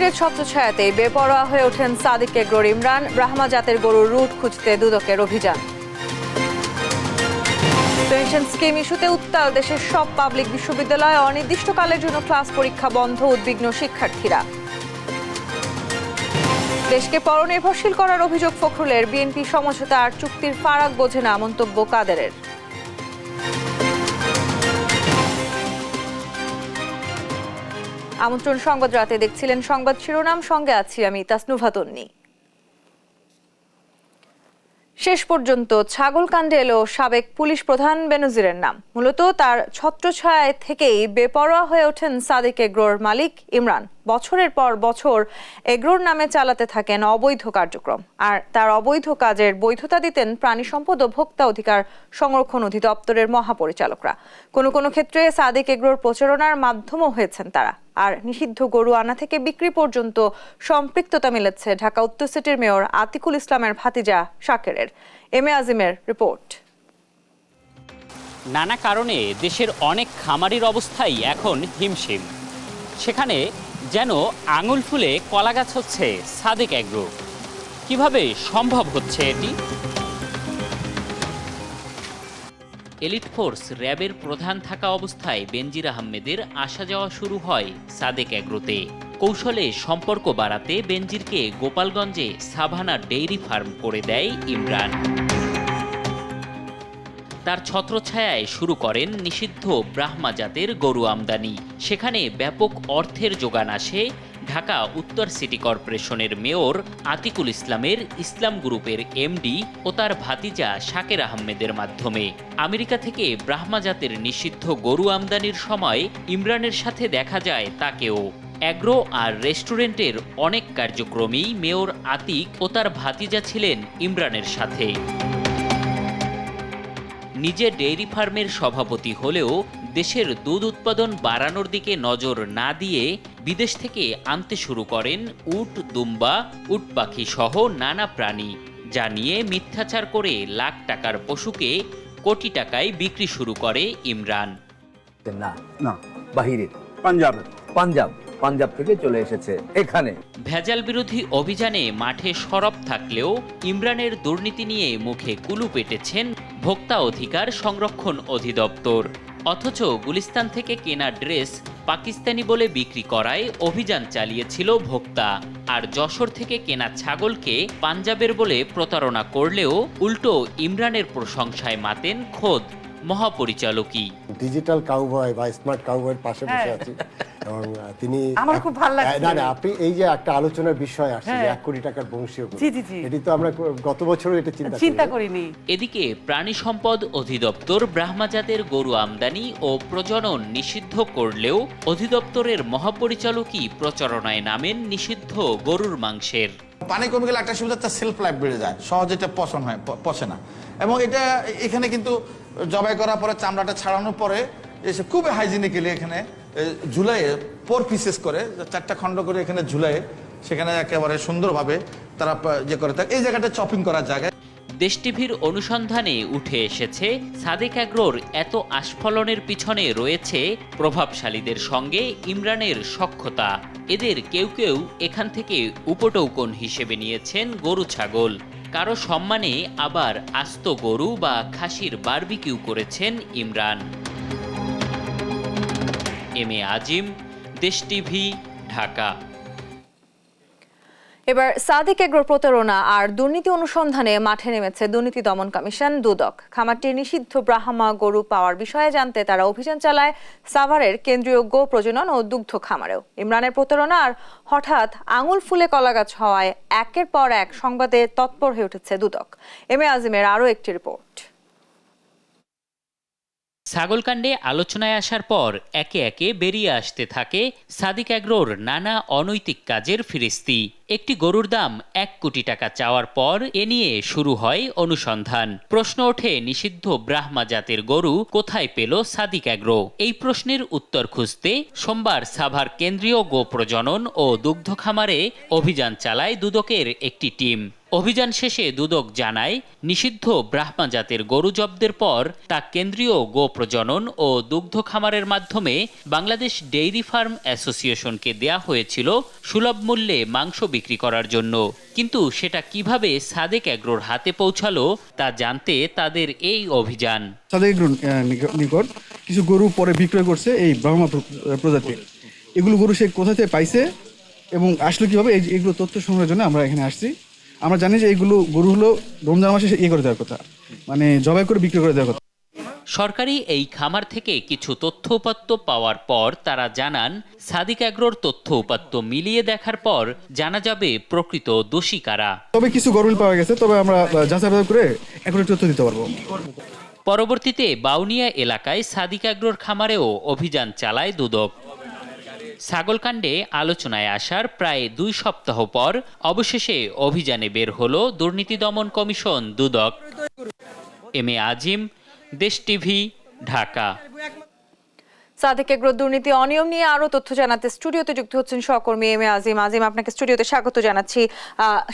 বেনজিরের ছত্রছায়াতেই বেপরোয়া হয়ে ওঠেন সাদিক এগ্রোর ইমরান। ব্রাহ্মা জাতের গরুর রুট খুঁজতে দুদকের অভিযান। পেনশন স্কিম ইস্যুতে উত্তাল দেশের সব পাবলিক বিশ্ববিদ্যালয়ে অনির্দিষ্টকালের জন্য ক্লাস পরীক্ষা বন্ধ, উদ্বিগ্ন শিক্ষার্থীরা। দেশকে পরনির্ভরশীল করার অভিযোগ ফখরুলের, বিএনপি সমঝোতা আর চুক্তির ফারাক বোঝে না মন্তব্য কাদেরের। আমন্ত্রণ সংবাদ রাতে দেখছিলেন সংবাদ শিরোনাম, সঙ্গে আছি আমি তাসনুভা তন্নি। শেষ পর্যন্ত ছাগলকাণ্ডে এলো সাবেক পুলিশ প্রধান বেনজিরের নাম। মূলত তার ছত্রছায়ায় থেকেই বেপরোয়া হয়ে ওঠেন সাদিক এগ্রোর মালিক ইমরান। বছরের পর বছর এগ্রোর নামে চালাতে থাকেন অবৈধ কার্যক্রম, আর তার অবৈধ কাজের বৈধতা দিতেন প্রাণী সম্পদ ও ভোক্তা অধিকার সংরক্ষণ অধিদপ্তরের মহাপরিচালকরা। কোনো কোনো ক্ষেত্রে সাদিক এগ্রোর প্রচারণার মাধ্যমও হয়েছেন তারা। আর নিষিদ্ধ গরু আনা থেকে বিক্রি পর্যন্ত সম্পৃক্ততা মিলেছে ঢাকা উত্তর সিটির মেয়র আতিকুল ইসলামের ভাতিজা শাকেরের। M A আজিমের report. নানা কারণে দেশের অনেক খামারির অবস্থাই এখন হিমশিম। সেখানে যেন আঙুল ফুলে কলা গাছ হচ্ছে সাদিক এগ্রো। কিভাবে সম্ভব হচ্ছে এটি? এলিট ফোর্স র্যাবের প্রধান থাকা অবস্থায় বেনজির আহমেদের আসা যাওয়া শুরু হয় সাদেক এগ্রোতে। কৌশলে সম্পর্ক বাড়াতে বেনজিরকে গোপালগঞ্জে সাভানা ডেইরি ফার্ম করে দেয় ইমরান। তার ছত্রছায়ায় শুরু করেন নিষিদ্ধ ব্রাহ্মা জাতের গরু আমদানি। সেখানে ব্যাপক অর্থের যোগান আসে ঢাকা উত্তর সিটি কর্পোরেশনের মেয়র আতিকুল ইসলামের ইসলাম গ্রুপের এমডি ও তার ভাতিজা শাকের আহমেদের মাধ্যমে। আমেরিকা থেকে ব্রাহ্মা জাতের নিষিদ্ধ গরু আমদানির সময় ইমরানের সাথে দেখা যায় তাকেও। অ্যাগ্রো আর রেস্টুরেন্টের অনেক কার্যক্রমেই মেয়র আতিক ও তার ভাতিজা ছিলেন ইমরানের সাথে। নিজে ডেইরি ফার্মের সভাপতি হলেও দেশের দুধ উৎপাদন বাড়ানোর দিকে নজর না দিয়ে বিদেশ থেকে আনতে শুরু করেন উট, দুম্বা, উট পাখি সহ নানা প্রাণী, যা নিয়ে মিথ্যাচার করে লাখ টাকার পশুকে কোটি টাকায় বিক্রি শুরু করে ইমরান। না বাহিরে পাঞ্জাব থেকে চলে এসেছে এখানে। ভেজাল বিরোধী অভিযানে মাঠে সরব থাকলেও ইমরানের দুর্নীতি নিয়ে মুখে কুলু পেটেছেন ভোক্তা অধিকার সংরক্ষণ অধিদপ্তর। অথচ গুলিস্তান থেকে কেনা ড্রেস পাকিস্তানি বলে বিক্রি করায় অভিযান চালিয়েছিল ভোক্তা। আর যশোর থেকে কেনা ছাগলকে পাঞ্জাবের বলে প্রতারণা করলেও উল্টো ইমরানের প্রশংসায় মাতেন খোদ মহাপরিচালকই। ডিজিটাল কাউবয় বা স্মার্ট কাউবয়ের পাশে বসে আছি এবং তিনি আমার খুব ভালো লাগছে। না আপনি এই যে একটা আলোচনার বিষয় আসছে 1 কোটি টাকার বংশীয় গরু, এটি তো আমরা গত বছরও এটা চিন্তা করিনি। এদিকে প্রাণী সম্পদ অধিদপ্তর ব্রাহ্মা জাতের গরু আমদানি ও প্রজনন নিষিদ্ধ করলেও অধিদপ্তরের মহাপরিচালকই প্রচারণায় নামেন নিষিদ্ধ গরুর মাংসের। পানি কমে গেলে একটা সুবিধা, তার সেলফ লাইফ বেড়ে যায়, সহজে এটা পচে না। এবং এটা এখানে কিন্তু জবাই করার পরে চামড়াটা ছাড়ানোর পরে এসে খুব হাইজিনিক্যালি এখানে ঝুলাইয়ে 4 পিসেস করে 4টা খণ্ড করে এখানে ঝুলাইয়ে সেখানে একেবারে সুন্দরভাবে তারা যে করে থাকে। এই জায়গাটা চপিং করার জায়গায় দেশ টিভির অনুসন্ধানে উঠে এসেছে সাদেক এগ্রোর এত আস্ফলনের পিছনে রয়েছে প্রভাবশালীদের সঙ্গে ইমরানের সখ্যতা। এদের কেউ কেউ এখান থেকে উপটৌকন হিসেবে নিয়েছেন গরু ছাগল, কারো সম্মানে আবার আস্ত গরু বা খাসির বারবিকিউ করেছেন ইমরান। এম এ আজিম, দেশ টিভি, ঢাকা। এবার সাদিক এগ্রোর প্রতারণা আর দুর্নীতি অনুসন্ধানে মাঠে নেমেছে দুর্নীতি দমন কমিশন দুদক। খামারটির নিষিদ্ধ ব্রাহ্মা গরু পাওয়ার বিষয়ে জানতে তারা অভিযান চালায় সাভারের কেন্দ্রীয় গো প্রজনন ও দুগ্ধ খামারেও। ইমরানের প্রতারণা আর হঠাৎ আঙুল ফুলে কলাগাছ হওয়ায় একের পর এক সংবাদে তৎপর হয়ে উঠেছে দুদক। এম এ আজিমের আরও একটি রিপোর্ট। ছাগলকাণ্ডে আলোচনায় আসার পর একে একে বেরিয়ে আসতে থাকে সাদিক এগ্রোর নানা অনৈতিক কাজের ফিরিস্তি। একটি গরুর দাম 1 কোটি টাকা চাওয়ার পর এ নিয়ে শুরু হয় অনুসন্ধান। প্রশ্ন ওঠে, নিষিদ্ধ ব্রাহ্মা জাতের গরু কোথায় পেল সাদিক এগ্রো? এই প্রশ্নের উত্তর খুঁজতে সোমবার সাভার কেন্দ্রীয় গো প্রজনন ও দুগ্ধ খামারে অভিযান চালায় দুদকের একটি টিম। অভিযান শেষে দুদক জানায় নিষিদ্ধ ব্রাহ্মা জাতের গরু জব্দের পর তা কেন্দ্রীয় গো প্রজনন ও দুগ্ধ খামারের মাধ্যমে বাংলাদেশ ডেইরি ফার্ম অ্যাসোসিয়েশনকে দেয়া হয়েছিল সুলভ মূল্যে মাংস বিক্রি করার জন্য। কিন্তু সেটা কিভাবে সাদেক এগ্রোর হাতে পৌঁছালো তা জানতে তাদের এই অভিযান। সাদেক এগ্রোর নিকট কিছু গরু পরে বিক্রয় করছে এই ব্রাহ্মা প্রজাতির। এগুলো গরু সে কোথা থেকে পাইছে এবং আসলে কিভাবে এগুলো তথ্য সংগ্রহের জন্য আমরা এখানে আসছি। আমরা জানি যে এইগুলো গরু হলো রমজান মাসে করে দেওয়ার কথা, মানে জবাই করে বিক্রি করে দেওয়ার কথা। সরকারি এই খামার থেকে কিছু তথ্য উপাত্ত পাওয়ার পর তারা জানান সাদিক এগ্রোর তথ্য উপাত্ত মিলিয়ে দেখার পর জানা যাবে প্রকৃত দোষী কারা। তবে কিছু গরু পাওয়া গেছে, তবে আমরা যাচাই বাছাই করে এখন তথ্য দিতে পারবো। পরবর্তীতে বাউনিয়া এলাকায় সাদিক এগ্রোর খামারেও অভিযান চালায় দুদক। ছাগলকাণ্ডে আলোচনায় আসার প্রায় 2 সপ্তাহ পর অবশেষে অভিযানে বের হলো দুর্নীতি দমন কমিশন দুদক। এম এ আজিম, দেশ টিভি, ঢাকা। সাদেক এগ্রোর দুর্নীতি অনিয়ম নিয়ে আরো তথ্য জানাতে স্টুডিওতে যুক্ত হচ্ছেন সহকর্মী এম এ আজিম। আজিম, আপনাকে স্টুডিওতে স্বাগত জানাচ্ছি।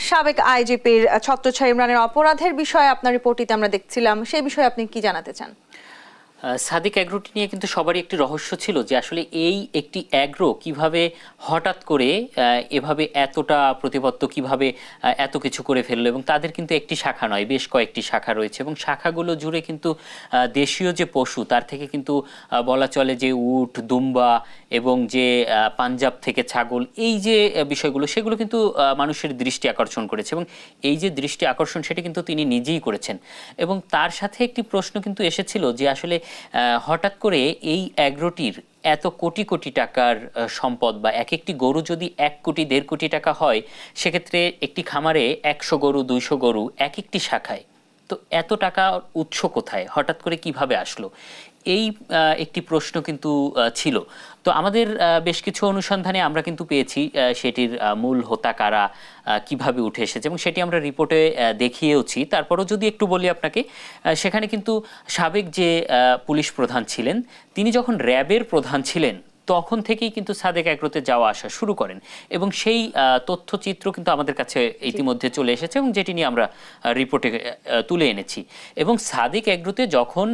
সাবেক আইজিপির ছত্রছায়া ইমরানের অপরাধের বিষয়ে আপনার রিপোর্টটিতে আমরা দেখছিলাম, সেই বিষয়ে আপনি কি জানাতে চান? সাদিক এগ্রোটি নিয়ে কিন্তু সবারই একটি রহস্য ছিল যে আসলে এই একটি এগ্রো কিভাবে হঠাৎ করে এভাবে এতটা প্রতিপত্ত কিভাবে এত কিছু করে ফেললো, এবং তাদের কিন্তু একটি শাখা নয়, বেশ কয়েকটি শাখা রয়েছে এবং শাখাগুলো জুড়ে কিন্তু দেশীয় যে পশু তার থেকে কিন্তু বলা চলে যে উট, দুম্বা এবং যে পাঞ্জাব থেকে ছাগল, এই যে বিষয়গুলো সেগুলো কিন্তু মানুষের দৃষ্টি আকর্ষণ করেছে এবং এই যে দৃষ্টি আকর্ষণ সেটা কিন্তু তিনি নিজেই করেছেন। এবং তার সাথে একটি প্রশ্ন কিন্তু এসেছিল যে আসলে হঠাৎ করে এই এগ্রোটির এত কোটি কোটি টাকার সম্পদ বা এক একটি গরু যদি 1 কোটি 1.5 কোটি টাকা হয়, সেক্ষেত্রে একটি খামারে 100 গরু 200 গরু এক একটি শাখায়, তো এত টাকা উৎস কোথায়, হঠাৎ করে কিভাবে আসলো, এই একটি প্রশ্ন কিন্তু ছিল। তো আমাদের বেশ কিছু অনুসন্ধানে আমরা কিন্তু পেয়েছি সেটির মূল হোতা কারা, কিভাবে উঠে এসেছে এবং সেটি আমরা রিপোর্টে দেখিয়েওছি। তারপরও যদি একটু বলি আপনাকে, সেখানে কিন্তু সাবেক যে পুলিশ প্রধান ছিলেন তিনি যখন র্যাবের প্রধান ছিলেন তখন থেকেই কিন্তু সাদেক এগ্রোতে যাওয়া আসা শুরু করেন এবং সেই তথ্যচিত্র কিন্তু আমাদের কাছে ইতিমধ্যে চলে এসেছে এবং যেটি নিয়ে আমরা রিপোর্টে তুলে এনেছি। এবং সাদেক এগ্রোতে যখন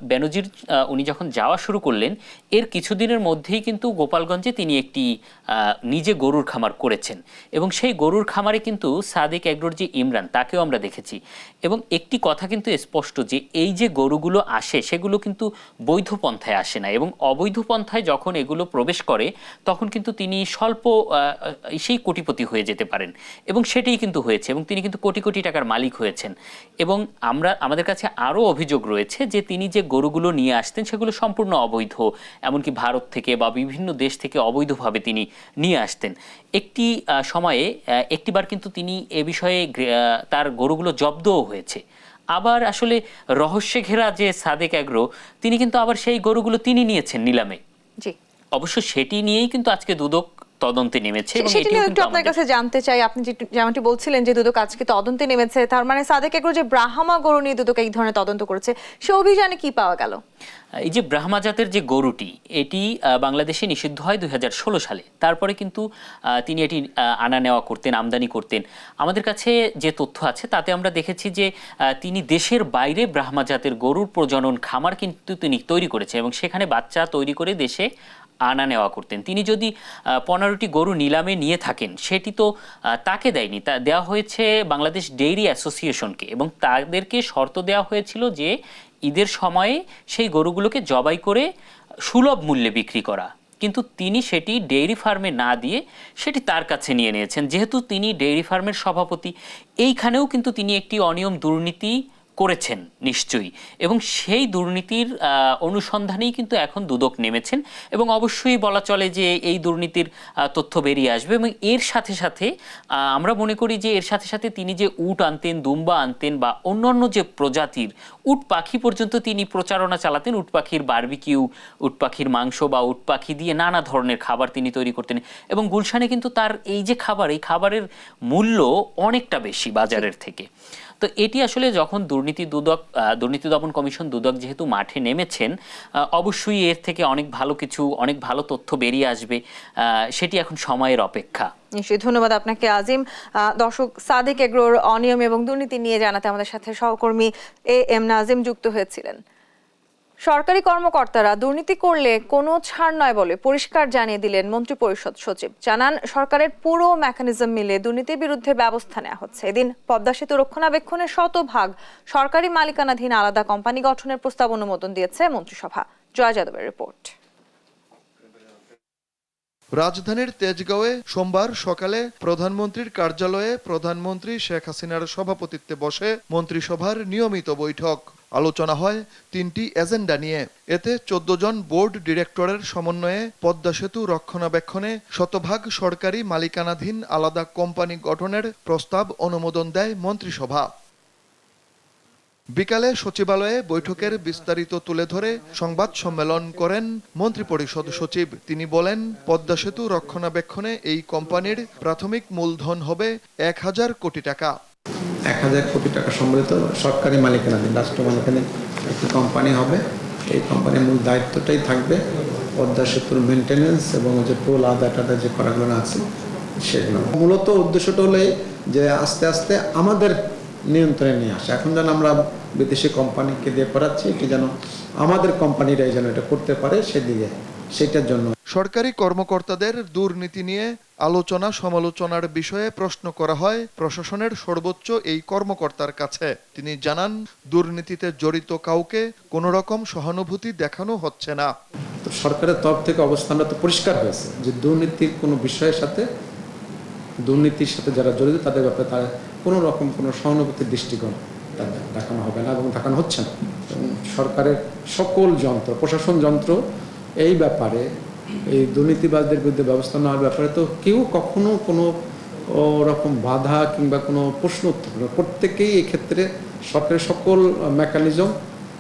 বেনজির উনি যখন যাওয়া শুরু করলেন, এর কিছুদিনের মধ্যেই কিন্তু গোপালগঞ্জে তিনি একটি নিজে গরুর খামার করেছেন এবং সেই গরুর খামারে কিন্তু সাদেক এগ্রোর যে ইমরান তাকেও আমরা দেখেছি। এবং একটি কথা কিন্তু স্পষ্ট যে এই যে গরুগুলো আসে সেগুলো কিন্তু বৈধ পন্থায় আসে না, এবং অবৈধ পন্থায় যখন এগুলো প্রবেশ করে তখন কিন্তু তিনি স্বল্প সেই কোটিপতি হয়ে যেতে পারেন এবং সেটাই কিন্তু হয়েছে এবং তিনি কিন্তু কোটি কোটি টাকার মালিক হয়েছেন। এবং আমাদের কাছে আরও অভিযোগ রয়েছে যে তিনি যে গরুগুলো নিয়ে আসতেন সেগুলো সম্পূর্ণ অবৈধ, এমনকি ভারত থেকে বা বিভিন্ন দেশ থেকে অবৈধভাবে তিনি নিয়ে আসতেন। একটি সময়ে একটিবার কিন্তু তিনি এ বিষয়ে তার গরুগুলো জব্দও হয়েছে। আবার আসলে রহস্যে ঘেরা যে সাদেক এগ্রো, তিনি কিন্তু আবার সেই গরুগুলো তিনি নিয়েছেন নিলামে। জি, অবশ্য সেটি নিয়েই কিন্তু আজকে দুদক তদন্তে নেমেছে এবং সেটি নিয়ে একটু আপনার কাছে জানতে চাই। আপনি যেমনটি বলছিলেন যে দুদক আজকে তদন্তে নেমেছে, তার মানে সাদেক এগ্রো যে ব্রাহ্মা গরু নিয়ে দুদক এই ধরনের তদন্ত করেছে, সে অভিযানে কি পাওয়া গেল? এই যে ব্রাহ্মা জাতের যে গরুটি, এটি বাংলাদেশে নিষিদ্ধ হয় 2016 সালে। তারপরে কিন্তু তিনি এটি আনা নেওয়া করতেন, আমদানি করতেন। আমাদের কাছে যে তথ্য আছে তাতে আমরা দেখেছি যে তিনি দেশের বাইরে ব্রাহ্মা জাতের গরুর প্রজনন খামার কিন্তু তিনি তৈরি করেছেন এবং সেখানে বাচ্চা তৈরি করে দেশে আনা নেওয়া করতেন। তিনি যদি 15টি গরু নিলামে নিয়ে থাকেন সেটি তো তাকে দেয়নি, তা দেওয়া হয়েছে বাংলাদেশ ডেইরি অ্যাসোসিয়েশনকে এবং তাদেরকে শর্ত দেওয়া হয়েছিল যে ঈদের সময়ে সেই গরুগুলোকে জবাই করে সুলভ মূল্যে বিক্রি করা। কিন্তু তিনি সেটি ডেইরি ফার্মে না দিয়ে সেটি তার কাছে নিয়ে নিয়েছেন। যেহেতু তিনি ডেইরি ফার্মের সভাপতি, এইখানেও কিন্তু তিনি একটি অনিয়ম দুর্নীতি করেছেন নিশ্চয়ই, এবং সেই দুর্নীতির অনুসন্ধানেই কিন্তু এখন দুদক নেমেছেন এবং অবশ্যই বলা চলে যে এই দুর্নীতির তথ্য বেরিয়ে আসবে। এবং এর সাথে সাথে আমরা মনে করি যে এর সাথে সাথে তিনি যে উট আনতেন, দুম্বা আনতেন বা অন্যান্য যে প্রজাতির উট পাখি পর্যন্ত তিনি প্রচারণা চালাতেন, উট পাখির বারবিকিউ, উট পাখির মাংস বা উট পাখি দিয়ে নানা ধরনের খাবার তিনি তৈরি করতেন। এবং গুলশানে কিন্তু তার এই যে খাবার, এই খাবারের মূল্য অনেকটা বেশি বাজারের থেকে। তো এটি আসলে যখন দুর্নীতি দমন কমিশন দুদক যেহেতু মাঠে নেমেছেন, অবশ্যই এর থেকে অনেক ভালো তথ্য বেরিয়ে আসবে, সেটি এখন সময়ের অপেক্ষা। নিশ্চয়ই, ধন্যবাদ আপনাকে আজিম। দর্শক, সাদিক এগ্রোর অনিয়ম এবং দুর্নীতি নিয়ে জানাতে আমাদের সাথে সহকর্মী AM নাজিম যুক্ত হয়েছিলেন। সরকারি কর্মকর্তারা দুর্নীতি করলে কোনো ছাড় নয় বলে পরিষ্কার জানিয়ে দিলেন মন্ত্রিপরিষদ সচিব। জানান, সরকারের পুরো মেকানিজম মিলে দুর্নীতির বিরুদ্ধে ব্যবস্থা নেওয়া হচ্ছে। এদিন পদ্মা সেতু রক্ষণাবেক্ষণের শতভাগ সরকারি মালিকানাধীন আলাদা কোম্পানি গঠনের প্রস্তাব অনুমোদন দিয়েছে মন্ত্রিসভা। জয় যাদবের রিপোর্ট। রাজধানীর তেজগাঁওয়ে সোমবার সকালে প্রধানমন্ত্রীর কার্যালয়ে প্রধানমন্ত্রী শেখ হাসিনার সভাপতিত্বে বসে মন্ত্রিসভার নিয়মিত বৈঠক। আলোচনা হয় 3টি এজেন্ডা নিয়ে। এতে 14 জন বোর্ড ডিরেক্টরের সমন্বয়ে পদ্মা সেতু রক্ষণাবেক্ষণে শতভাগ সরকারি মালিকানাধীন আলাদা কোম্পানি গঠনের প্রস্তাব অনুমোদন দেয় মন্ত্রিসভা। বিকালে সচিবালয়ে বৈঠকের বিস্তারিত তুলে ধরে সংবাদ সম্মেলন করেন মন্ত্রিপরিষদ সচিব। তিনি বলেন, পদ্মা সেতু রক্ষণাবেক্ষণে এই কোম্পানির প্রাথমিক মূলধন হবে 1000 কোটি টাকা। 1000 কোটি টাকা সম্বলিত সরকারি মালিকানাধীন রাষ্ট্র মালিকানাধীন একটি কোম্পানি হবে। এই কোম্পানির মূল দায়িত্বটাই থাকবে পদ্মা সেতুর মেনটেন্যান্স এবং যে টোল আদায়টা যে করাগুলো আছে সেগুলো। মূলত উদ্দেশ্যটা হলে যে আস্তে আস্তে আমাদের নিয়ন্ত্রণে নিয়ে আসে। এখন যেন আমরা বিদেশি কোম্পানিকে দিয়ে করাচ্ছি, এটি যেন আমাদের কোম্পানিরাই যেন এটা করতে পারে সেদিকে, সেটার জন্য। সরকারি কর্মকর্তাদের দুর্নীতি নিয়ে আলোচনা সমালোচনার বিষয়ে প্রশ্ন করা হয় প্রশাসনের সর্বোচ্চ এই কর্মকর্তার কাছে। তিনি জানান, দুর্নীতিতে জড়িত কাউকে কোনো রকম সহানুভূতি দেখানো হচ্ছে না। তো সরকারের তরফ থেকে অবস্থানটা তো পরিষ্কার হয়েছে যে দুর্নীতির কোনো বিষয়ের সাথে, দুর্নীতির সাথে যারা জড়িত তাদের ব্যাপারে তারা কোনো রকম কোনো সহানুভূতির দৃষ্টিকোণ তাদের দেখানো হবে না এবং দেখানো হচ্ছে না। এবং সরকারের সকল যন্ত্র, প্রশাসন যন্ত্র এই ব্যাপারে, এই দুর্নীতিবাজদের বিরুদ্ধে ব্যবস্থা নেওয়ার ব্যাপারে তো কেউ কখনো কোনো রকম বাধা কিংবা কোনো প্রশ্ন উত্থাপন করে না। প্রত্যেকেই এক্ষেত্রে সরকারের সকল মেকানিজম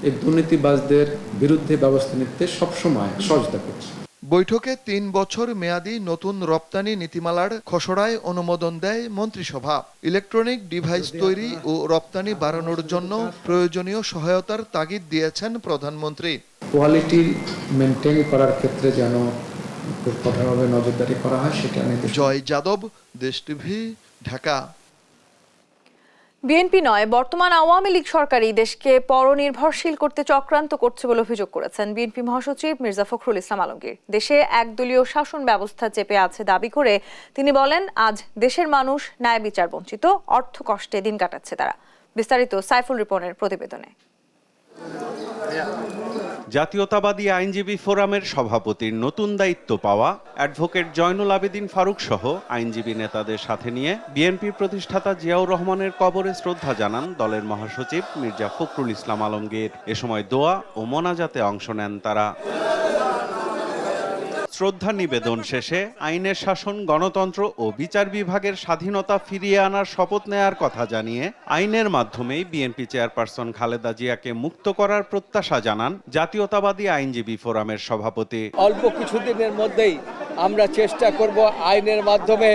এই দুর্নীতিবাজদের বিরুদ্ধে ব্যবস্থা নিতে সবসময় সহযোগিতা করছে। বৈঠকে 3 বছর মেয়াদী নতুন রপ্তানি নীতিমালার খসড়ায় অনুমোদন দেয় মন্ত্রিসভা। ইলেকট্রনিক ডিভাইস তৈরি ও রপ্তানি বাড়ানোর জন্য প্রয়োজনীয় সহায়তার তাগিদ দিয়েছেন প্রধানমন্ত্রী। কোয়ালিটি মেনটেন করার ক্ষেত্রে যেন খুব কঠোরভাবে নজরদারি করা হয় সেটা নির্দেশ। জয় যাদব, দেশ টিভি, ঢাকা। বিএনপি নয়, বর্তমান আওয়ামী লীগ সরকারই দেশকে পরনির্ভরশীল করতে চক্রান্ত করছে বলে অভিযোগ করেছেন বিএনপি মহাসচিব মির্জা ফখরুল ইসলাম আলমগীর। দেশে একদলীয় শাসন ব্যবস্থা চেপে আছে দাবি করে তিনি বলেন, আজ দেশের মানুষ ন্যায় বিচার বঞ্চিত, অর্থ কষ্টে দিন কাটাচ্ছে তারা। বিস্তারিত সাইফুল রিপনের প্রতিবেদনে। জাতীয়তাবাদী আইনজীবী ফোরামের সভাপতির নতুন দায়িত্ব পাওয়া অ্যাডভোকেট জয়নুল আবেদিন ফারুক সহ আইনজীবী নেতাদের সাথে নিয়ে বিএনপি প্রতিষ্ঠাতা জিয়াউর রহমানের কবরে শ্রদ্ধা জানান দলের মহাসচিব মির্জা ফখরুল ইসলাম আলমগীর। এ সময় দোয়া ও মোনাজাতে অংশ নেন তারা। শ্রদ্ধা নিবেদন শেষে আইনের শাসন, গণতন্ত্র ও বিচার বিভাগের স্বাধীনতা ফিরিয়ে আনার শপথ নেয়ার কথা জানিয়ে আইনের মাধ্যমেই বিএনপি চেয়ারপারসন খালেদা জিয়াকে মুক্ত করার প্রত্যাশা জানান জাতীয়তাবাদী আইনজীবী ফোরামের সভাপতি। অল্প কিছুদিনের মধ্যেই আমরা চেষ্টা করব আইনের মাধ্যমে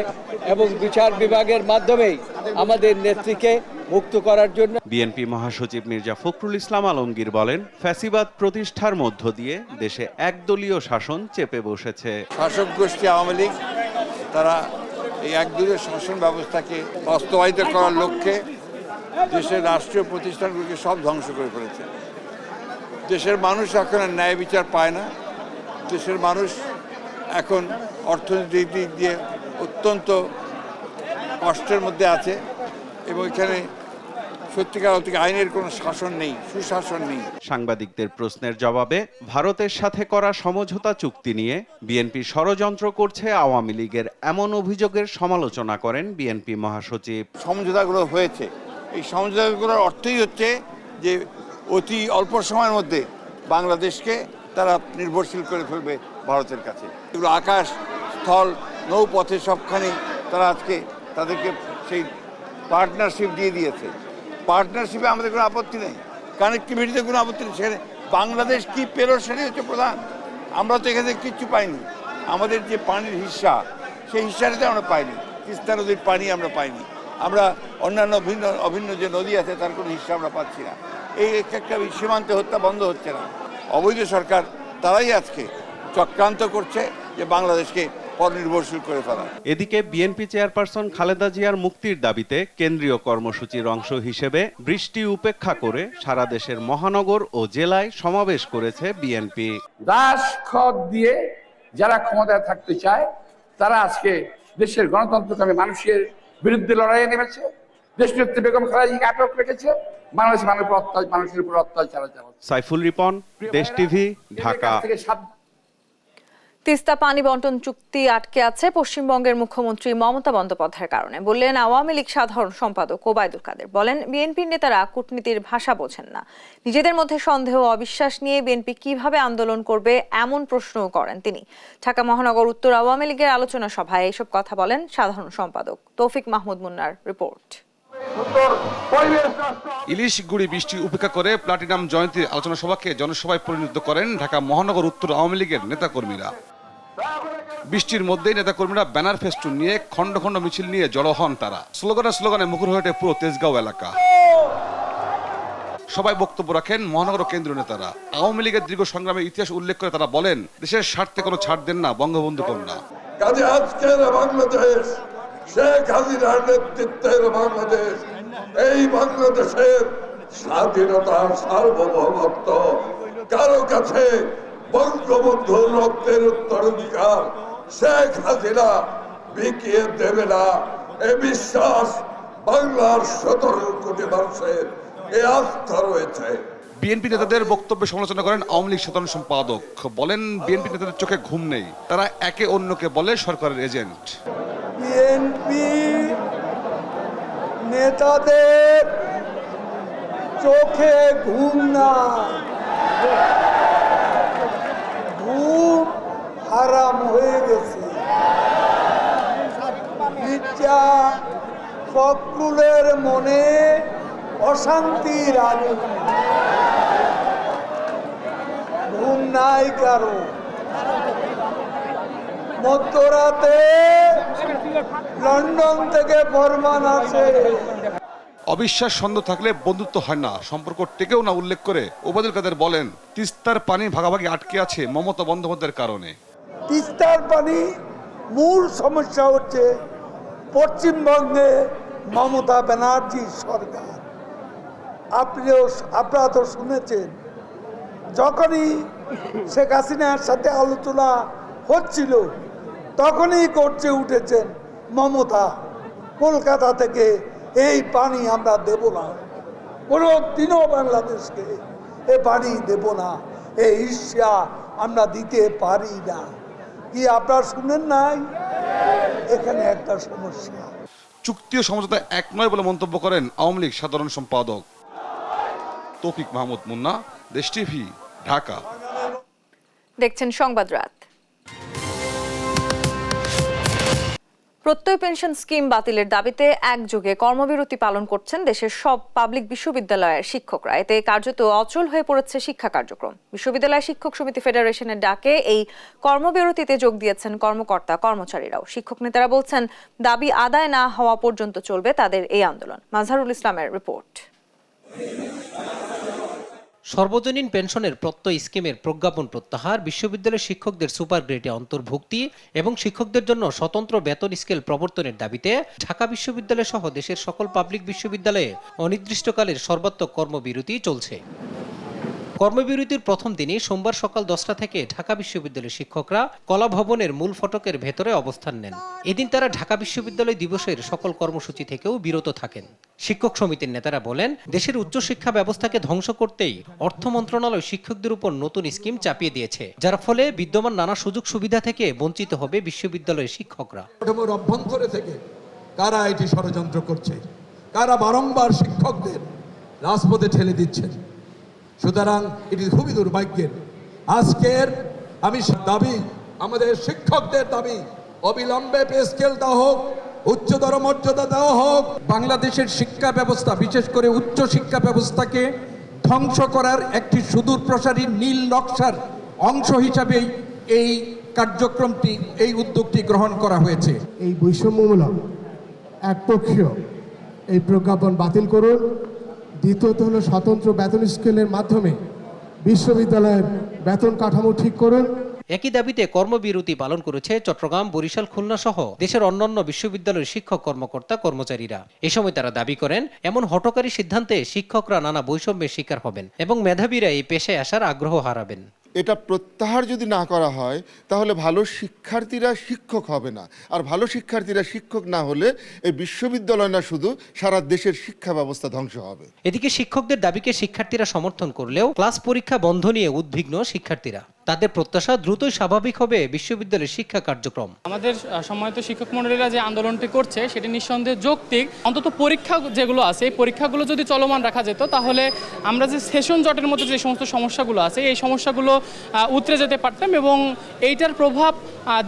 এবং বিচার বিভাগের মাধ্যমেই আমাদের নেত্রীকে মুক্ত করার জন্য। বিএনপি মহাসচিব মির্জা ফখরুল ইসলাম আলমগীর বলেন, ফ্যাসিবাদ প্রতিষ্ঠার মধ্য দিয়ে দেশে একদলীয় শাসন চেপে বসেছে। শাসক গোষ্ঠী আওয়ামী লীগ তারা এই একদলীয় শাসন ব্যবস্থাকে বাস্তবায়িত করার লক্ষ্যে দেশের রাষ্ট্রীয় প্রতিষ্ঠানগুলোকে সব ধ্বংস করে ফেলেছে। দেশের মানুষ এখন আর ন্যায় বিচার পায় না। দেশের মানুষ এখন অর্থনৈতিক দিক দিয়ে অত্যন্ত কষ্টের মধ্যে আছে এবং এখানে সত্যিকার অর্থে আইনের কোনো শাসন নেই, সুশাসন নেই। সাংবাদিকদের প্রশ্নের জবাবে ভারতের সাথে করা সমঝোতা চুক্তি নিয়ে বিএনপি ষড়যন্ত্র করছে আওয়ামী লীগের এমন অভিযোগের সমালোচনা করেন বিএনপি মহাসচিব। সমঝোতাগুলো হয়েছে, এই সমঝোতাগুলোর অর্থই হচ্ছে যে অতি অল্প সময়ের মধ্যে বাংলাদেশকে তারা নির্ভরশীল করে ফেলবে ভারতের কাছে। এগুলো আকাশ, স্থল, নৌপথে সবখানে তারা আজকে তাদেরকে সেই পার্টনারশিপ দিয়ে দিয়েছে। পার্টনারশিপে আমাদের কোনো আপত্তি নেই, কানেক্টিভিটিতে কোনো আপত্তি নেই। সেখানে বাংলাদেশ কি পেল সেটাই হচ্ছে প্রধান। আমরা তো এখানে কিচ্ছু পাইনি। আমাদের যে পানির হিস্সা, সেই হিস্সাটাতে আমরা পাইনি। তিস্তা নদীর পানি আমরা পাইনি। আমরা অন্যান্য অভিন্ন যে নদী আছে তার কোনো হিস্সা আমরা পাচ্ছি না। এই একটা সীমান্তে হত্যা বন্ধ হচ্ছে না। অবৈধ সরকার তারাই আজকে চক্রান্ত করছে যে বাংলাদেশকে পরনির্ভরশীল করে ফেলা। এদিকে বিএনপি চেয়ারপারসন খালেদা জিয়ার মুক্তির দাবিতে কেন্দ্রীয় কর্মসূচির অংশ হিসেবে বৃষ্টি উপেক্ষা করে সারা দেশের মহানগর ও জেলায় সমাবেশ করেছে বিএনপি। দাস খত দিয়ে যারা ক্ষমতায় থাকতে চায় তারা আজকে দেশের গণতন্ত্রকামী মানুষের বিরুদ্ধে লড়াইয়ে নেমেছে। দেশনেত্রী বেগম খালেদা জিয়াকে আটক রেখেছে, মানুষের উপর অত্যাচার চালাচ্ছে। সাইফুল রিপন, দেশ টিভি, ঢাকা। তিস্তা পানি বন্টন চুক্তি আটকে আছে পশ্চিমবঙ্গের মুখ্যমন্ত্রী মমতা বন্দ্যোপাধ্যায়ের কারণে বললেন আওয়ামী লীগ সাধারণ সম্পাদক ওবায়দুল কাদের। বলেন বিএনপির নেতারা কূটনীতির ভাষা বোঝেন না। নিজেদের মধ্যে সন্দেহ অবিশ্বাস নিয়ে বিএনপি কিভাবে আন্দোলন করবে এমন প্রশ্নও করেন তিনি। ঢাকা মহানগর উত্তর আওয়ামী লীগের আলোচনা সভায় এইসব কথা বলেন সাধারণ সম্পাদক তৌফিক মাহমুদ মুন্নার রিপোর্ট। ইলিশ গুড়ি বৃষ্টি উপেক্ষা করে প্লাটিনাম জয়ন্তীর আলোচনা সভাকে জনসভায় পরিণত করেন ঢাকা মহানগর উত্তর আওয়ামী লীগের নেতাকর্মীরা। বৃষ্টির মধ্যেই নেতাকর্মীরা ব্যানার ফেস্টুন নিয়ে খন্ড খন্ড মিছিল নিয়ে জড়ো হন তারা। স্লোগানে মুখর হয়ে ওঠে পুরো তেজগাঁও এলাকা। সবাই বক্তব্য রাখেন মহানগর কেন্দ্রীয় নেতারা। আওয়ামী লীগের দীর্ঘ সংগ্রামের ইতিহাস উল্লেখ করে তারা বলেন দেশের স্বার্থে কোনো ছাড় দেন না বঙ্গবন্ধু কন্যা। কাজে আজকের বাংলাদেশ শেখ হাসিনার নেতৃত্বের বাংলাদেশ, এই বাংলাদেশের স্বাধীনতা সার্বভৌমত্ব কারো কাছে বঙ্গবন্ধুর রক্তের উত্তরাধিকার শেখ হাসিনা বিকিয়ে দেবে না। এ বিশ্বাস বাংলার 17 কোটি মানুষের এ আস্থা রয়েছে। বিএনপি নেতাদের বক্তব্যে সমালোচনা করেন আওয়ামী লীগ সাধারণ সম্পাদক। বলেন বিএনপি নেতাদের চোখে ঘুম নেই, তারা একে অন্যকে বলে সরকারের এজেন্ট। বিএনপি নেতাদের চোখে ঘুম না, ঘুম হারাম হয়ে গেছে। মির্জা ফখরুলের মনে অশান্তির আগুন, ঘুম নাই কারো। মধ্যরাতে লন্ডন থেকে ফরমান আসে। অবিশ্বাস সন্দেহ থাকলে বন্ধুত্ব হয় না, সম্পর্ক টেকেও না উল্লেখ করে ওবায়দুল কাদের বলেন তিস্তার পানি ভাগাভাগি আটকে আছে মমতা বন্দ্যোপাধ্যায়ের কারণে। তিস্তার পানি মূল সমস্যা হচ্ছে পশ্চিমবঙ্গে মমতা ব্যানার্জির সরকার। আপনারা তো শুনেছেন যখনই শেখ হাসিনার সাথে আলোচনা হচ্ছিল তখনই করছে উঠেছেন মমতা কলকাতা থেকে এই পানি আমরা দেব না, কোনো দিনও বাংলাদেশকে এ পানি দেব না, এই ঈর্ষা আমরা দিতে পারি না। কি আপনারা শুনেন নাই? এখানে একটা সমস্যা। চুক্তি ও সমঝোতা এক নয় বলে মন্তব্য করেন আওয়ামী লীগ সাধারণ সম্পাদক তৌফিক মাহমুদ মুন্না, দেশ টিভি, ঢাকা। দেখছেন সংবাদ রাত। প্রত্যয় পেনশন স্কিম বাতিলের দাবিতে একযোগে কর্মবিরতি পালন করছেন দেশের সব পাবলিক বিশ্ববিদ্যালয়ের শিক্ষকরা। এতে কার্যত অচল হয়ে পড়েছে শিক্ষা কার্যক্রম। বিশ্ববিদ্যালয় শিক্ষক সমিতি ফেডারেশনের ডাকে এই কর্মবিরতিতে যোগ দিয়েছেন কর্মকর্তা কর্মচারীরাও। শিক্ষক নেতারা বলছেন দাবি আদায় না হওয়া পর্যন্ত চলবে তাদের এই আন্দোলন। মাজহারুল ইসলামের রিপোর্ট। সর্বজনীন পেনশনের প্রত্যয় স্কিমের প্রজ্ঞাপন প্রত্যাহার, বিশ্ববিদ্যালয়ের শিক্ষকদের সুপার গ্রেডে অন্তর্ভুক্তি এবং শিক্ষকদের জন্য স্বতন্ত্র বেতন স্কেল প্রবর্তনের দাবিতে ঢাকা বিশ্ববিদ্যালয় সহ দেশের সকল পাবলিক বিশ্ববিদ্যালয়ে অনির্দিষ্টকালের সর্বাত্মক কর্মবিরতি চলছে। কর্মবিরতির প্রথম দিনে সোমবার সকাল 10টা থেকে ঢাকা বিশ্ববিদ্যালয়ের শিক্ষকরা কলা ভবনের মূল ফটকের ভেতরে অবস্থান নেন। এদিন তারা ঢাকা বিশ্ববিদ্যালয় দিবসের সকল কর্মসূচি থেকেও বিরত থাকেন। শিক্ষক সমিতির নেতারা বলেন দেশের উচ্চশিক্ষা ব্যবস্থাকে ধ্বংস করতেই অর্থ মন্ত্রণালয় শিক্ষকদের উপর নতুন স্কিম চাপিয়ে দিয়েছে, যার ফলে বিদ্যমান নানা সুযোগ সুবিধা থেকে বঞ্চিত হবে বিশ্ববিদ্যালয়ের শিক্ষকরা। অভ্যন্তরে থেকে কারা এটি ষড়যন্ত্র করছে, কারা বারংবার শিক্ষকদের রাজপথে ঠেলে দিচ্ছেন। সুতরাং এটি খুবই দুর্ভাগ্যের। আজকের দাবি, আমাদের শিক্ষকদের দাবি, অবিলম্বে পে স্কেল দেওয়া হোক, উচ্চতর মর্যাদা দেওয়া হোক। বাংলাদেশের শিক্ষা ব্যবস্থা, বিশেষ করে উচ্চ শিক্ষা ব্যবস্থাকে ধ্বংস করার একটি সুদূর প্রসারী নীল নকশার অংশ হিসাবেই এই কার্যক্রমটি, এই উদ্যোগটি গ্রহণ করা হয়েছে। এই বৈষম্যমূলক একপক্ষীয় এই প্রজ্ঞাপন বাতিল করুন। দ্বিতীয়ত হলো স্বতন্ত্র বেতন স্কেলের মাধ্যমে বিশ্ববিদ্যালয়ের বেতন কাঠামো ঠিক করুন। একই দাবিতে কর্মবিরতি পালন করেছে চট্টগ্রাম, বরিশাল, খুলনা সহ দেশের অন্যান্য বিশ্ববিদ্যালয়ের শিক্ষক কর্মকর্তা কর্মচারীরা। এ সময় তারা দাবি করেন, এমন হঠকারী সিদ্ধান্তে শিক্ষকরা নানা বৈষম্যের শিকার হবেন এবং মেধাবীরা এই পেশায় আসার আগ্রহ হারাবেন। এটা প্রত্যাহার যদি না করা হয় তাহলে ভালো শিক্ষার্থীরা শিক্ষক হবে না, আর ভালো শিক্ষার্থীরা শিক্ষক না হলে এই বিশ্ববিদ্যালয় না শুধু সারা দেশের শিক্ষা ব্যবস্থা ধ্বংস হবে। এদিকে শিক্ষকদের দাবিকে শিক্ষার্থীরা সমর্থন করলেও ক্লাস পরীক্ষা বন্ধ নিয়ে উদ্বিগ্ন শিক্ষার্থীরা। তাদের প্রত্যাশা দ্রুতই স্বাভাবিক হবে বিশ্ববিদ্যালয়ের শিক্ষা কার্যক্রম। আমাদের সম্মানিত শিক্ষক মণ্ডলীরা যে আন্দোলনটি করছে সেটি নিঃসন্দেহে যৌক্তিক। অন্তত পরীক্ষা যেগুলো আছে এই পরীক্ষাগুলো যদি চলমান রাখা যেত তাহলে আমরা যে সেশন জটের মধ্যে যে সমস্ত সমস্যাগুলো আছে এই সমস্যাগুলো উতরে যেতে পারতাম এবং এইটার প্রভাব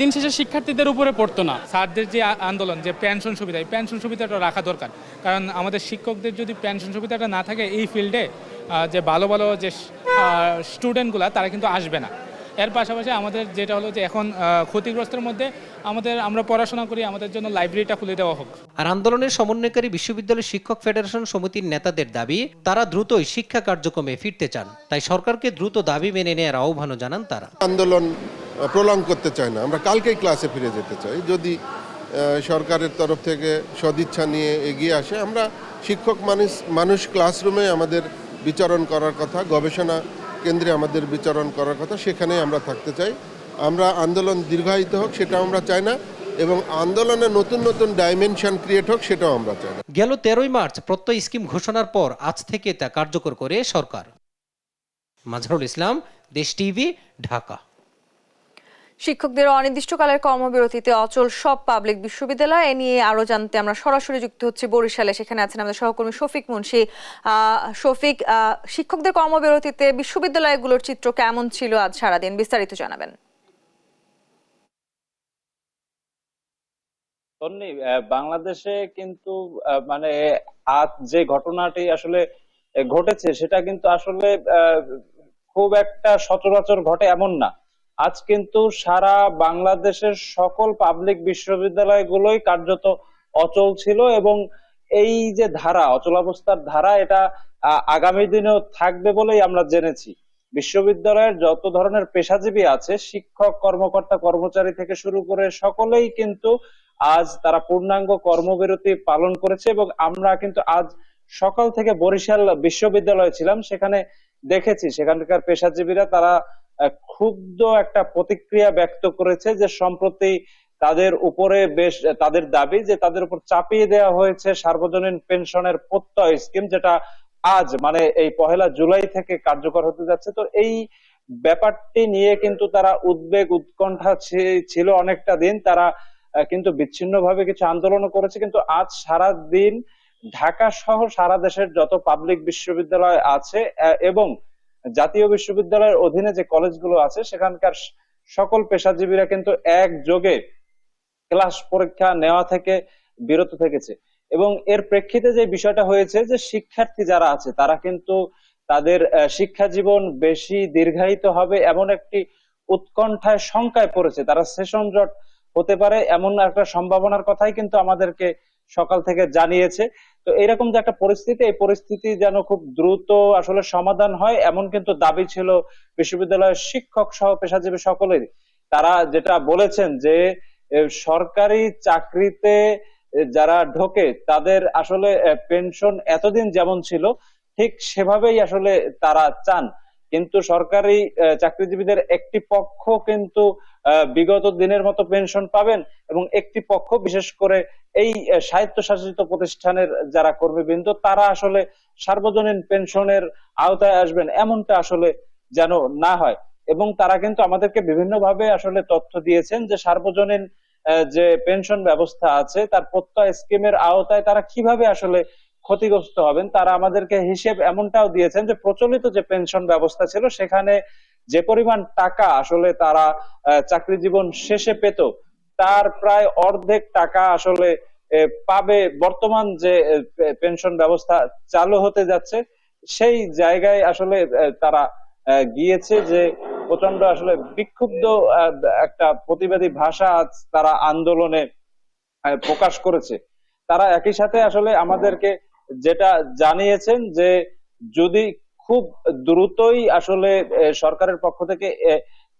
দিন শেষে শিক্ষার্থীদের উপরে পড়তো না। স্যারদের যে আন্দোলন, যে পেনশন সুবিধা, এই পেনশন সুবিধাটা রাখা দরকার, কারণ আমাদের শিক্ষকদের যদি পেনশন সুবিধাটা না থাকে এই ফিল্ডে যে ভালো ভালো যে স্টুডেন্টগুলো তারা কিন্তু আসবে না। এর পাশাপাশি আমাদের যেটা হলো যে এখন ক্ষতিগ্রস্তের মধ্যে আমরা পড়াশোনা করি, আমাদের জন্য লাইব্রেরিটা খুলে দেওয়া হোক। আর আন্দোলনের সমন্বয়কারী বিশ্ববিদ্যালয় শিক্ষক ফেডারেশন সমিতির নেতাদের দাবি, তারা দ্রুতই শিক্ষা কার্যক্রমে ফিরতে চান। তাই সরকারকে দ্রুত দাবি মেনে নেওয়ার আহ্বানও জানান তারা। আন্দোলন প্রলং করতে চায় না, আমরা কালকেই ক্লাসে ফিরে যেতে চাই। যদি সরকারের তরফ থেকে সদিচ্ছা নিয়ে এগিয়ে আসে, আমরা শিক্ষক মানুষ ক্লাসরুমে আমাদের বিচরণ করার কথা, গবেষণা কেন্দ্রে আমাদের বিচরণ করার কথা, সেখানে আমরা থাকতে চাই। আমরা আন্দোলন দীর্ঘায়িত হোক সেটা আমরা চাই না, এবং আন্দোলনে নতুন নতুন ডাইমেনশন ক্রিয়েট হোক সেটাও আমরা চাই না। গেল 13ই মার্চ প্রত্যয় স্কিম ঘোষণার পর আজ থেকে তা কার্যকর করে সরকার। মাজহারুল ইসলাম, দেশ টিভি, ঢাকা। শিক্ষকদের অনির্দিষ্টকালের কর্মবিরতিতে অচল সব পাবলিক বিশ্ববিদ্যালয়, এ নিয়ে আরো জানতে আমরা সরাসরি যুক্ত হচ্ছি বরিশালে। সেখানে আছেন আমাদের সহকর্মী শফিক মুন্সি। শফিক, শিক্ষকদের কর্মবিরতিতে বিশ্ববিদ্যালয়গুলোর চিত্র কেমন ছিল আজ সারাদিন, বিস্তারিত জানাবেন। বাংলাদেশে কিন্তু মানে আজ যে ঘটনাটি আসলে ঘটেছে সেটা কিন্তু আসলে খুব একটা সচরাচর ঘটে এমন না। আজ কিন্তু সারা বাংলাদেশের সকল পাবলিক বিশ্ববিদ্যালয়গুলোই কার্যত অচল ছিল এবং এই যে ধারা, অচলাবস্থার ধারা, এটা আগামী দিনেও থাকবে বলেই আমরা জেনেছি। বিশ্ববিদ্যালয়ের যত ধরনের পেশাজীবী আছে, শিক্ষক, কর্মকর্তা, কর্মচারী থেকে শুরু করে সকলেই কিন্তু আজ তারা পূর্ণাঙ্গ কর্মবিরতি পালন করেছে এবং আমরা কিন্তু আজ সকাল থেকে বরিশাল বিশ্ববিদ্যালয়ে ছিলাম, সেখানে দেখেছি সেখানকার পেশাজীবীরা তারা ক্ষুব্ধ একটা প্রতিক্রিয়া ব্যক্ত করেছে যে সম্প্রতি তাদের উপরে বেশ তাদের দাবি যে তাদের উপর চাপিয়ে দেওয়া হয়েছে সার্বজনীন পেনশনের প্রত্যয় স্কিম, যেটা আজ মানে এই 1 জুলাই থেকে কার্যকর হতে যাচ্ছে। তো এই ব্যাপারটি নিয়ে কিন্তু তারা উদ্বেগ উৎকণ্ঠা ছিল অনেকটা দিন। তারা কিন্তু বিচ্ছিন্নভাবে কিছু আন্দোলন করেছে, কিন্তু আজ সারা দিন ঢাকা সহ সারা দেশের যত পাবলিক বিশ্ববিদ্যালয় আছে এবং জাতীয় বিশ্ববিদ্যালয়ের অধীনে যে কলেজগুলো আছে সেখানকার সকল পেশাজীবীরা কিন্তু একযোগে ক্লাস পরীক্ষা নেওয়া থেকে বিরত থেকেছে। এবং এর প্রেক্ষিতে যে বিষয়টা হয়েছে যে শিক্ষার্থী যারা আছে তারা কিন্তু তাদের শিক্ষা জীবন বেশি দীর্ঘায়িত হবে এমন একটি উৎকণ্ঠায় শঙ্কায় পড়েছে। তারা সেশন জট হতে পারে এমন একটা সম্ভাবনার কথাই কিন্তু আমাদেরকে সকাল থেকে জানিয়েছে। তো এরকম যে একটা পরিস্থিতি, এই পরিস্থিতি যেন খুব দ্রুত আসলে সমাধান হয় এমন কিন্তু দাবি ছিল বিশ্ববিদ্যালয়ের শিক্ষক সহ পেশাজীবী সকলেরই। তারা যেটা বলেছেন যে সরকারি চাকরিতে যারা ঢোকে তাদের আসলে পেনশন এতদিন যেমন ছিল ঠিক সেভাবেই আসলে তারা চান, কিন্তু সরকারি চাকরিজীবীদের একটি পক্ষ কিন্তু বিগত দিনের মতো পেনশন পাবেন এবং একটি পক্ষ, বিশেষ করে এই স্বায়ত্তশাসিত প্রতিষ্ঠানের যারা কর্মীবৃন্দ, তারা আসলে সার্বজনীন পেনশনের আওতায় আসবেন এমনটা আসলে যেন না হয়। এবং তারা কিন্তু আমাদেরকে বিভিন্নভাবে আসলে তথ্য দিয়েছেন যে সার্বজনীন যে পেনশন ব্যবস্থা আছে তার প্রত্যয় স্কিমের আওতায় তারা কিভাবে আসলে ক্ষতিগ্রস্ত হবেন। তারা আমাদেরকে হিসেব এমনটাও দিয়েছেন যে প্রচলিত যে পেনশন ব্যবস্থা ছিল সেখানে যে পরিমাণ টাকা আসলে তারা চাকরি জীবন শেষে পেত তার প্রায় অর্ধেক টাকা আসলে পাবে বর্তমান যে পেনশন ব্যবস্থা চালু হতে যাচ্ছে সেই জায়গায় আসলে তারা গিয়েছে যে প্রচন্ড আসলে বিক্ষুব্ধ একটা প্রতিবাদী ভাষা আজ তারা আন্দোলনে প্রকাশ করেছে। তারা একই সাথে আসলে আমাদেরকে যেটা জানিয়েছেন যে যদি খুব দ্রুতই আসলে সরকারের পক্ষ থেকে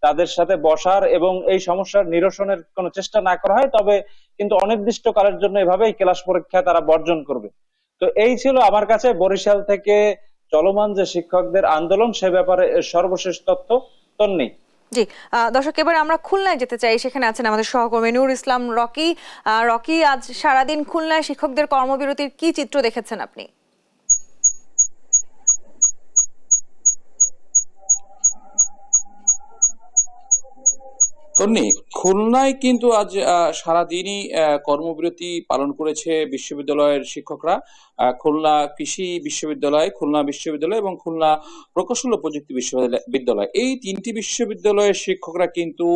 তাদের সাথে বসার এবং এই সমস্যার নিরসনের কোনো চেষ্টা না করা হয়, তবে কিন্তু অনির্দিষ্টকালের জন্য এভাবেই ক্লাস পরীক্ষা তারা বর্জন করবে। তো এই ছিল আমার কাছে বরিশাল থেকে চলমান যে শিক্ষকদের আন্দোলন সে ব্যাপারে সর্বশেষ তথ্য। তন্নি। জি দর্শক, এবার আমরা খুলনায় যেতে চাই। সেখানে আছেন আমাদের সহকর্মী নূর ইসলাম রকি। রকি, আজ সারাদিন খুলনায় শিক্ষকদের কর্মবিরতির কি চিত্র দেখেছেন আপনি? তন্নি, খুলনায় কিন্তু আজ সারাদিনই কর্মবিরতি পালন করেছে বিশ্ববিদ্যালয়ের শিক্ষকরা। খুলনা কৃষি বিশ্ববিদ্যালয়, খুলনা বিশ্ববিদ্যালয় এবং খুলনা প্রকৌশল ও প্রযুক্তি বিশ্ববিদ্যালয়, এই তিনটি বিশ্ববিদ্যালয়ের শিক্ষকরা কিন্তু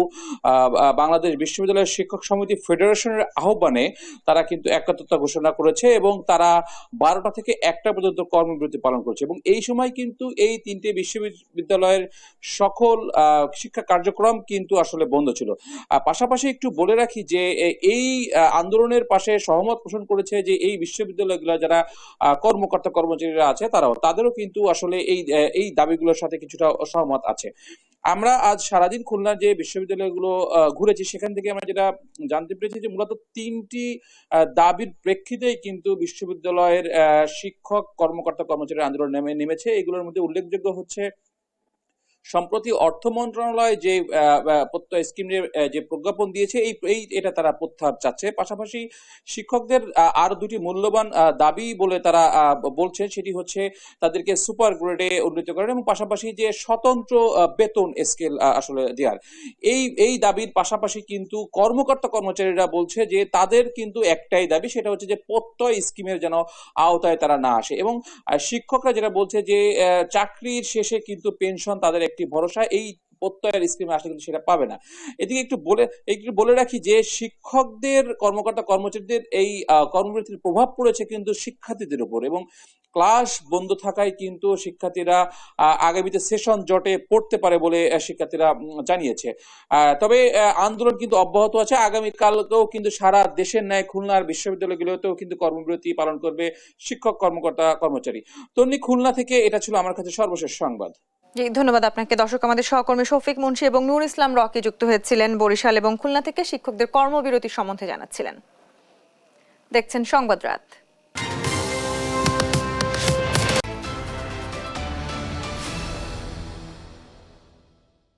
বাংলাদেশ বিশ্ববিদ্যালয়ের শিক্ষক সমিতি ফেডারেশনের আহ্বানে তারা কিন্তু একাত্মতা ঘোষণা করেছে এবং তারা 12টা থেকে 1টা পর্যন্ত কর্মবিরতি পালন করেছে। এবং এই সময় কিন্তু এই তিনটি বিশ্ববিদ্যালয়ের সকল শিক্ষা কার্যক্রম কিন্তু আসলে বন্ধ ছিল। পাশাপাশি একটু বলে রাখি যে এই আন্দোলনের পাশে সহমত পোষণ করেছে যে এই বিশ্ববিদ্যালয়গুলো যারা কর্মকর্তা কর্মচারীরা আছে তাদেরও কিন্তু আসলে এই দাবিগুলোর সাথে কিছুটা সহমত আছে। আমরা আজ সারাদিন খুলনার যে বিশ্ববিদ্যালয়গুলো ঘুরেছি সেখান থেকে আমরা যেটা জানতে পেরেছি যে মূলত 3টি দাবির প্রেক্ষিতেই কিন্তু বিশ্ববিদ্যালয়ের শিক্ষক কর্মকর্তা কর্মচারী আন্দোলন নেমেছে। এগুলোর মধ্যে উল্লেখযোগ্য হচ্ছে সম্প্রতি অর্থ মন্ত্রণালয় যে প্রত্যয় স্কিমের যে প্রজ্ঞাপন দিয়েছে এটা তারা প্রত্যাহার চাচ্ছে। পাশাপাশি শিক্ষকদের আর দুটি মূল্যবান দাবি বলে তারা বলছেন, সেটি হচ্ছে তাদেরকে সুপার গ্রেডে উন্নীত করেন এবং পাশাপাশি যে স্বতন্ত্র বেতন স্কেল আসলে দেওয়ার। এই দাবির পাশাপাশি কিন্তু কর্মকর্তা কর্মচারীরা বলছে যে তাদের কিন্তু একটাই দাবি, সেটা হচ্ছে যে প্রত্যয় স্কিমের যেন আওতায় তারা না আসে। এবং শিক্ষকরা যেটা বলছে যে চাকরির শেষে কিন্তু পেনশন তাদের একটি ভরসা, এই প্রত্যয়ের স্কিমে আসলে কিন্তু সেটা পাবে না। এদিকে একটু বলে রাখি যে শিক্ষকদের কর্মকর্তা কর্মচারীদের এই কর্মবিরতির প্রভাব পড়েছে কিন্তু শিক্ষার্থীদের উপর, এবং ক্লাস বন্ধ থাকায় কিন্তু শিক্ষার্থীরা আগামীতে সেশন জটে পড়তে পারে বলে শিক্ষার্থীরা জানিয়েছে। তবে আন্দোলন কিন্তু অব্যাহত আছে। আগামীকালকেও কিন্তু সারা দেশের ন্যায় খুলনার বিশ্ববিদ্যালয়গুলোতেও কিন্তু কর্মবিরতি পালন করবে শিক্ষক কর্মকর্তা কর্মচারী। তন্নি, খুলনা থেকে এটা ছিল আমার কাছে সর্বশেষ সংবাদ। জি ধন্যবাদ আপনাকে। দর্শক, আমাদের সহকর্মী শফিক মুন্সি এবং নূর ইসলাম রকি যুক্ত হয়েছিলেন বরিশাল এবং খুলনা থেকে শিক্ষকদের কর্মবিরতি সম্বন্ধে জানাচ্ছিলেন। দেখছেন সংবাদ রাত।